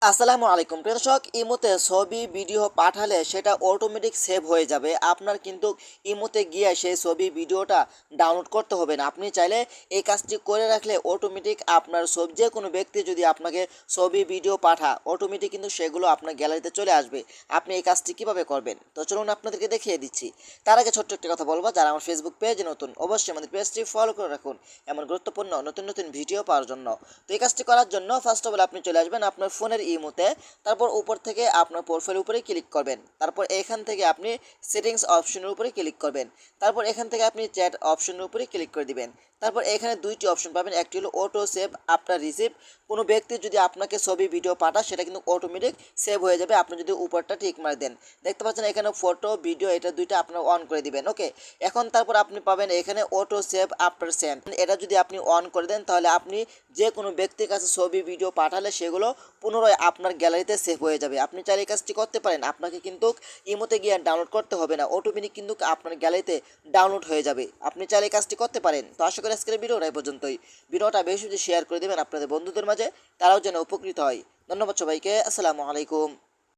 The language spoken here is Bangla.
আসসালামু আলাইকুম প্রিয় দর্শক, ইমোতে ছবি ভিডিও পাঠালে সেটা অটোমেটিক সেভ হয়ে যাবে। আপনার কিন্তু ইমোতে গিয়ে সেই ছবি ভিডিওটা ডাউনলোড করতে হবে না। আপনি চাইলে এই কাজটি করে রাখলে অটোমেটিক আপনার ছবি, যে কোনো ব্যক্তি যদি আপনাকে ছবি ভিডিও অটোমেটিক কিন্তু সেগুলো আপনার গ্যালারিতে চলে আসবে। আপনি এই কাজটি কিভাবে করবেন তো চলুন আপনাদেরকে দেখিয়ে দিচ্ছি। তার আগে ছোট্ট একটি কথা বলবো, যারা আমার ফেসবুক পেজে নতুন অবশ্যই আমাদের পেজটি ফলো করে রাখুন এমন গুরুত্বপূর্ণ নতুন নতুন ভিডিও পাওয়ার জন্য। তো এই কাজটি করার জন্য ফার্স্ট অফ অল আপনি চলে আসবেন আপনার ফোনের ইমোতে। তারপর উপর থেকে আপনার প্রোফাইল উপরে ক্লিক করবেন। তারপর এখান থেকে আপনি সেটিংস অপশনের উপরে ক্লিক করবেন। তারপর এখান থেকে আপনি চ্যাট অপশনের উপরে ক্লিক করে দিবেন। তারপর এখানে দুইটি অপশন পাবেন, একটি হলো অটো সেভ আফটার রিসিভ। কোনো ব্যক্তি যদি আপনাকে ছবি ভিডিও পাঠায় সেটা কিন্তু অটোমেটিক সেভ হয়ে যাবে আপনি যদি উপরটা ঠিক মার দেন। দেখতে পাচ্ছেন এখানে ফটো ভিডিও এটা দুইটা আপনার অন করে দিবেন। ওকে, এখন তারপর আপনি পাবেন এখানে অটো সেভ আফটার সেন্ড। এটা যদি আপনি অন করে দেন তাহলে আপনি যে কোনো ব্যক্তির কাছে ছবি ভিডিও পাঠালে সেগুলো পুনরায় আপনার গ্যালারিতে সেভ হয়ে যাবে। আপনি চাইলে এই কাজটি করতে পারেন, আপনাকে কিন্তু ইমোতে গিয়ে ডাউনলোড করতে হবে না, অটোমেটিক কিন্তু আপনার গ্যালারিতে ডাউনলোড হয়ে যাবে। আপনি চাইলে এই কাজটি করতে পারেন। তো আশা করি আজকের ভিডিওটা এই পর্যন্তই। ভিডিওটা বেশি বেশি শেয়ার করে দেবেন আপনাদের বন্ধুদের মাঝে, তারাও যেন উপকৃত হয়। ধন্যবাদ সবাইকে। আসসালামু আলাইকুম।